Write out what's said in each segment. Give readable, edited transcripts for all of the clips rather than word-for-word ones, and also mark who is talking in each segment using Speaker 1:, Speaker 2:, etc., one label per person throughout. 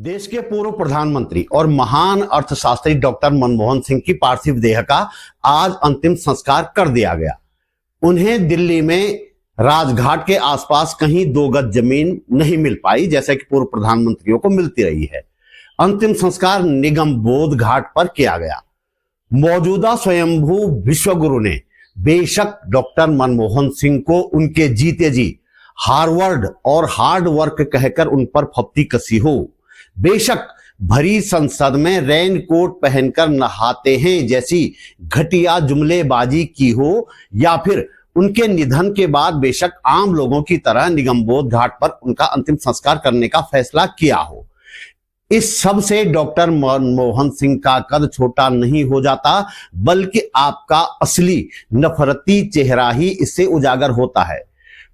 Speaker 1: देश के पूर्व प्रधानमंत्री और महान अर्थशास्त्री डॉक्टर मनमोहन सिंह की पार्थिव देह का आज अंतिम संस्कार कर दिया गया। उन्हें दिल्ली में राजघाट के आसपास कहीं 2 गज जमीन नहीं मिल पाई, जैसे कि पूर्व प्रधानमंत्रियों को मिलती रही है। अंतिम संस्कार निगम बोध घाट पर किया गया। मौजूदा स्वयंभू विश्वगुरु ने बेशक डॉक्टर मनमोहन सिंह को उनके जीते जी हार्वर्ड और हार्ड वर्क कहकर उन पर फप्ती कसी हो, बेशक भरी संसद में रेनकोट पहनकर नहाते हैं जैसी घटिया जुमलेबाजी की हो, या फिर उनके निधन के बाद बेशक आम लोगों की तरह निगमबोध घाट पर उनका अंतिम संस्कार करने का फैसला किया हो, इस सब से डॉक्टर मनमोहन सिंह का कद छोटा नहीं हो जाता, बल्कि आपका असली नफरती चेहरा ही इससे उजागर होता है।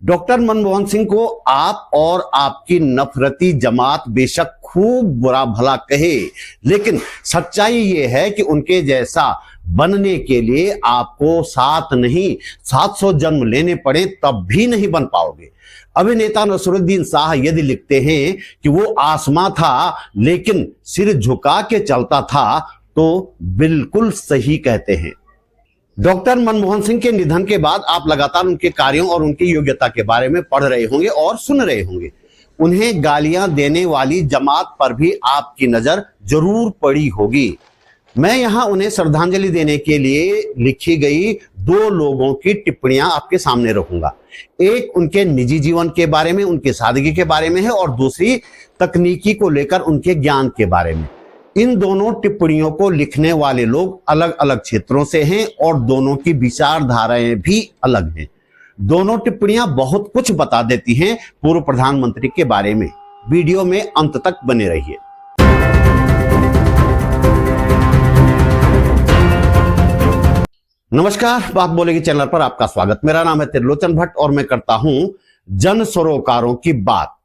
Speaker 1: डॉक्टर मनमोहन सिंह को आप और आपकी नफरती जमात बेशक खूब बुरा भला कहे, लेकिन सच्चाई ये है कि उनके जैसा बनने के लिए आपको 7 नहीं 700 जन्म लेने पड़े तब भी नहीं बन पाओगे। अभिनेता नसरुद्दीन शाह यदि लिखते हैं कि वो आसमां था लेकिन सिर झुका के चलता था, तो बिल्कुल सही कहते हैं। डॉक्टर मनमोहन सिंह के निधन के बाद आप लगातार उनके कार्यों और उनकी योग्यता के बारे में पढ़ रहे होंगे और सुन रहे होंगे। उन्हें गालियां देने वाली जमात पर भी आपकी नजर जरूर पड़ी होगी। मैं यहां उन्हें श्रद्धांजलि देने के लिए लिखी गई 2 लोगों की टिप्पणियां आपके सामने रखूंगा। एक उनके निजी जीवन के बारे में, उनकी सादगी के बारे में है, और दूसरी तकनीकी को लेकर उनके ज्ञान के बारे में। इन दोनों टिप्पणियों को लिखने वाले लोग अलग अलग क्षेत्रों से हैं और दोनों की विचारधाराएं भी अलग हैं। दोनों टिप्पणियां बहुत कुछ बता देती हैं पूर्व प्रधानमंत्री के बारे में। वीडियो में अंत तक बने रहिए। नमस्कार, बात बोलेगी चैनल पर आपका स्वागत। मेरा नाम है त्रिलोचन भट्ट और मैं करता हूं जन सरोकारों की बात।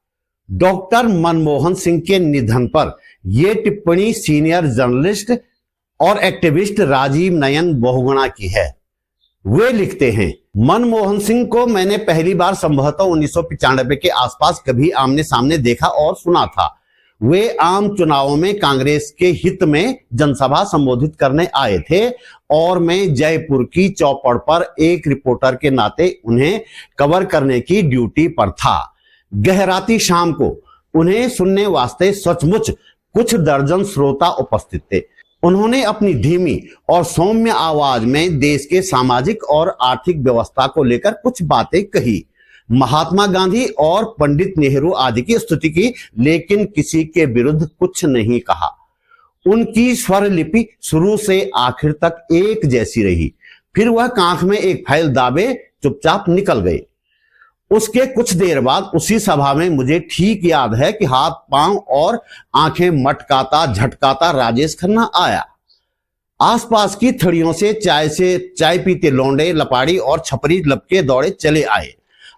Speaker 1: डॉक्टर मनमोहन सिंह के निधन पर यह टिप्पणी सीनियर जर्नलिस्ट और एक्टिविस्ट राजीव नयन बहुगुणा की है। वे लिखते हैं, मनमोहन सिंह को मैंने पहली बार संभवतः 1995 के आसपास कभी आमने सामने देखा और सुना था। वे आम चुनावों में कांग्रेस के हित में जनसभा संबोधित करने आए थे और मैं जयपुर की चौपड़ पर एक रिपोर्टर के नाते उन्हें कवर करने की ड्यूटी पर था। गहराती शाम को उन्हें सुनने वास्ते सचमुच कुछ दर्जन श्रोता उपस्थित थे। उन्होंने अपनी धीमी और सौम्य आवाज में देश के सामाजिक और आर्थिक व्यवस्था को लेकर कुछ बातें कही, महात्मा गांधी और पंडित नेहरू आदि की स्तुति की, लेकिन किसी के विरुद्ध कुछ नहीं कहा। उनकी स्वर लिपि शुरू से आखिर तक एक जैसी रही। फिर वह कांख में एक फाइल दाबे चुपचाप निकल गए। उसके कुछ देर बाद उसी सभा में मुझे ठीक याद है कि हाथ पांव और आंखें मटकाता झटकाता राजेश खन्ना आया। आसपास की थड़ियों से चाय पीते लौंडे, लपाड़ी और छपरी लपके दौड़े चले आए।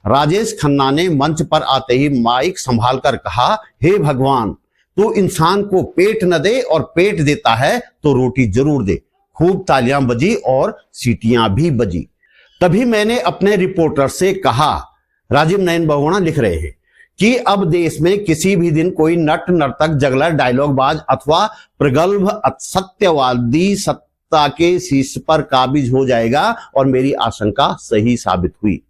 Speaker 1: राजेश खन्ना ने मंच पर आते ही माइक संभाल कर कहा, हे भगवान, तू इंसान को पेट न दे और पेट देता है तो रोटी जरूर दे। खूब तालियां बजी और सीटियां भी बजी। तभी मैंने अपने रिपोर्टर से कहा, राजीव नयन बहुगुणा लिख रहे हैं, कि अब देश में किसी भी दिन कोई नट नर्तक जगलर डायलॉगबाज अथवा प्रगल्भ सत्यवादी सत्ता के शीर्ष पर काबिज हो जाएगा, और मेरी आशंका सही साबित हुई।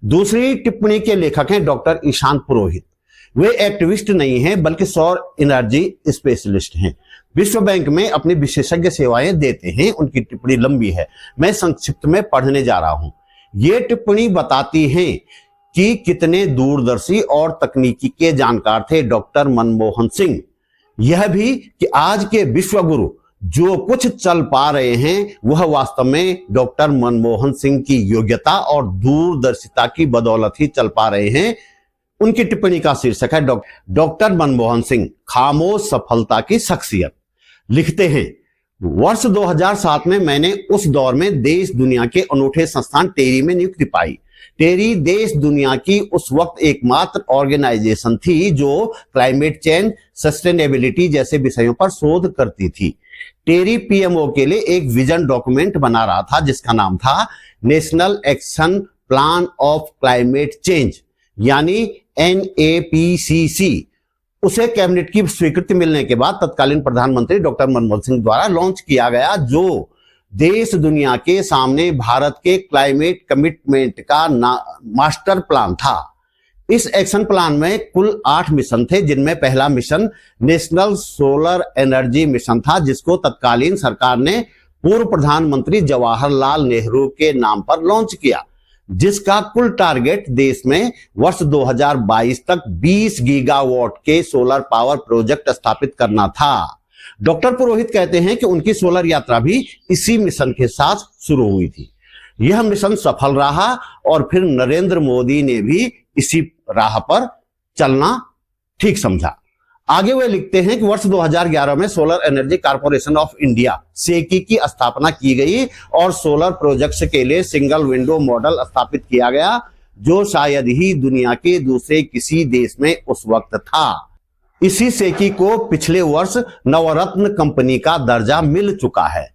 Speaker 1: दूसरी टिप्पणी के लेखक हैं डॉक्टर ईशान पुरोहित। वे एक्टिविस्ट नहीं हैं बल्कि सौर एनर्जी स्पेशलिस्ट हैं। विश्व बैंक में अपनी विशेषज्ञ सेवाएं देते हैं। उनकी टिप्पणी लंबी है, मैं संक्षिप्त में पढ़ने जा रहा हूं। ये टिप्पणी बताती है कि कितने दूरदर्शी और तकनीकी के जानकार थे डॉक्टर मनमोहन सिंह। यह भी कि आज के विश्वगुरु जो कुछ चल पा रहे हैं वह वास्तव में डॉक्टर मनमोहन सिंह की योग्यता और दूरदर्शिता की बदौलत ही चल पा रहे हैं। उनकी टिप्पणी का शीर्षक है डॉक्टर मनमोहन सिंह, खामोश सफलता की शख्सियत। लिखते हैं, वर्ष 2007 में मैंने उस दौर में देश दुनिया के अनूठे संस्थान टेरी में नियुक्ति पाई। टेरी देश दुनिया की उस वक्त एकमात्र ऑर्गेनाइजेशन थी जो क्लाइमेट चेंज, सस्टेनेबिलिटी जैसे विषयों पर शोध करती थी। टेरी पीएमओ के लिए एक विजन डॉक्यूमेंट बना रहा था जिसका नाम था national action plan of climate change, यानी NAPCC। उसे कैबिनेट की स्वीकृति मिलने के बाद तत्कालीन प्रधानमंत्री डॉक्टर मनमोहन सिंह द्वारा लॉन्च किया गया, जो देश दुनिया के सामने भारत के क्लाइमेट कमिटमेंट का मास्टर प्लान था। इस एक्शन प्लान में कुल 8 मिशन थे, जिनमें पहला mission national solar energy mission था, जिसको तत्कालीन सरकार ने पूर्व प्रधानमंत्री जवाहरलाल नेहरू के नाम पर लॉन्च किया, जिसका कुल टारगेट देश में वर्ष 2022 तक 20 गीगावाट के सोलर पावर प्रोजेक्ट स्थापित करना था। डॉक्टर पुरोहित कहते हैं कि उनकी सोलर यात्रा भी इसी मिशन के साथ शुरू हुई थी। यह मिशन सफल रहा और फिर नरेंद्र मोदी ने भी इसी राह पर चलना ठीक समझा। आगे वे लिखते हैं कि वर्ष 2011 में solar energy corporation of India SECI की स्थापना की गई और सोलर प्रोजेक्ट्स के लिए सिंगल विंडो मॉडल स्थापित किया गया, जो शायद ही दुनिया के दूसरे किसी देश में उस वक्त था। इसी सेकी को पिछले वर्ष नवरत्न कंपनी का दर्जा मिल चुका है।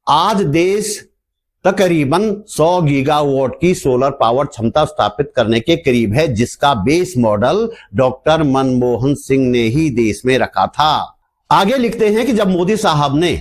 Speaker 1: आज देश तकरीबन 100 गीगावाट की सोलर पावर क्षमता स्थापित करने के करीब है, जिसका base model doctor Manmohan Singh ने ही देश में रखा था। आगे लिखते हैं कि जब मोदी साहब ने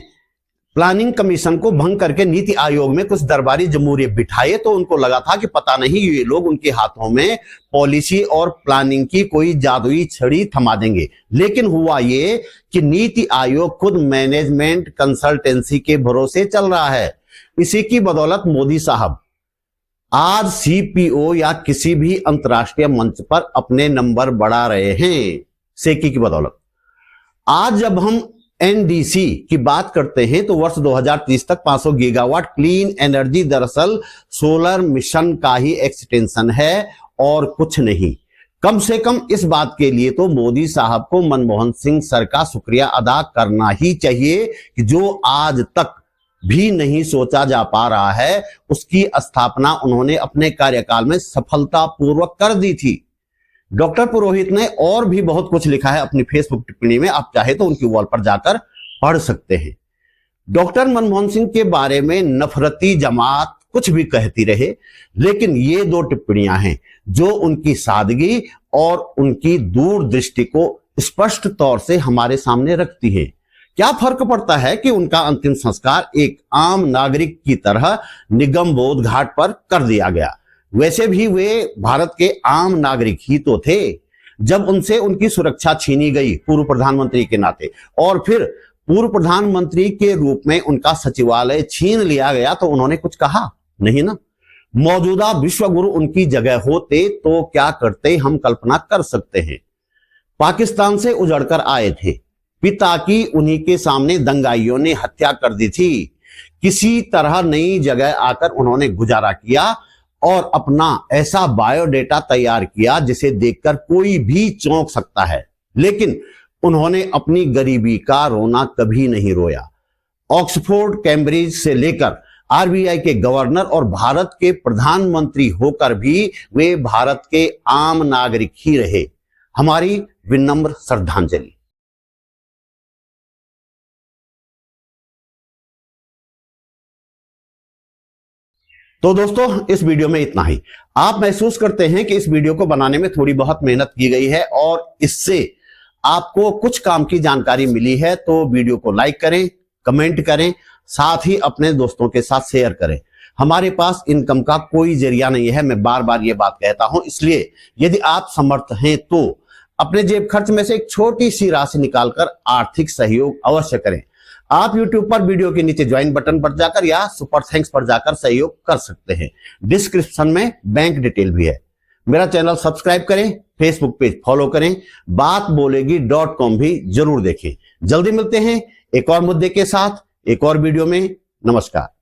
Speaker 1: प्लानिंग कमीशन को भंग करके नीति आयोग में कुछ दरबारी जमूरे बिठाए, तो उनको लगा था कि पता नहीं ये लोग उनके हाथों में पॉलिसी और प्लानिंग की कोई जादुई छड़ी थमा देंगे। लेकिन हुआ ये कि नीति आयोग खुद मैनेजमेंट कंसल्टेंसी के भरोसे चल रहा है। इसी की बदौलत मोदी साहब आज सीपीओ या किसी भी अंतर्राष्ट्रीय मंच पर अपने नंबर बढ़ा रहे हैं, सेकी की बदौलत। आज जब हम एनडीसी की बात करते हैं तो वर्ष 2030 तक 500 गीगावाट क्लीन एनर्जी दरअसल सोलर मिशन का ही एक्सटेंशन है और कुछ नहीं। कम से कम इस बात के लिए तो मोदी साहब को मनमोहन सिंह सर का शुक्रिया अदा करना ही चाहिए कि जो आज तक भी नहीं सोचा जा पा रहा है, उसकी स्थापना उन्होंने अपने कार्यकाल में सफलतापूर्वक कर दी थी। डॉक्टर पुरोहित ने और भी बहुत कुछ लिखा है अपनी फेसबुक टिप्पणी में, आप चाहे तो उनकी वॉल पर जाकर पढ़ सकते हैं। डॉक्टर मनमोहन सिंह के बारे में नफरती जमात कुछ भी कहती रहे, लेकिन ये 2 टिप्पणियां हैं जो उनकी सादगी और उनकी दूरदृष्टि को स्पष्ट तौर से हमारे सामने रखती है। क्या फर्क पड़ता है कि उनका अंतिम संस्कार एक आम नागरिक की तरह निगमबोध घाट पर कर दिया गया। वैसे भी वे भारत के आम नागरिक ही तो थे। जब उनसे उनकी सुरक्षा छीनी गई पूर्व प्रधानमंत्री के नाते, और फिर पूर्व प्रधानमंत्री के रूप में उनका सचिवालय छीन लिया गया, तो उन्होंने कुछ कहा नहीं ना। मौजूदा विश्व गुरु उनकी जगह होते तो क्या करते, हम कल्पना कर सकते हैं। पाकिस्तान से उजड़कर आए थे, पिता की उन्हीं के सामने दंगाइयों ने हत्या कर दी थी। किसी तरह नई जगह आकर उन्होंने गुजारा किया और अपना ऐसा बायोडेटा तैयार किया जिसे देखकर कोई भी चौंक सकता है। लेकिन उन्होंने अपनी गरीबी का रोना कभी नहीं रोया। ऑक्सफोर्ड, कैम्ब्रिज से लेकर आरबीआई के गवर्नर और भारत के प्रधानमंत्री होकर भी वे भारत के आम नागरिक ही रहे। हमारी विनम्र श्रद्धांजलि। तो दोस्तों, इस वीडियो में इतना ही। आप महसूस करते हैं कि इस वीडियो को बनाने में थोड़ी बहुत मेहनत की गई है और इससे आपको कुछ काम की जानकारी मिली है, तो वीडियो को लाइक करें, कमेंट करें, साथ ही अपने दोस्तों के साथ शेयर करें। हमारे पास इनकम का कोई जरिया नहीं है, मैं बार बार ये बात कहता हूं। इसलिए यदि आप समर्थ हैं तो अपने जेब खर्च में से एक छोटी सी राशि निकालकर आर्थिक सहयोग अवश्य करें। आप YouTube पर वीडियो के नीचे ज्वाइन बटन पर जाकर या सुपर थैंक्स पर जाकर सहयोग कर सकते हैं। डिस्क्रिप्शन में बैंक डिटेल भी है। मेरा चैनल सब्सक्राइब करें, फेसबुक पेज फॉलो करें, बातबोलेगी.com भी जरूर देखें। जल्दी मिलते हैं एक और मुद्दे के साथ, एक और वीडियो में। नमस्कार।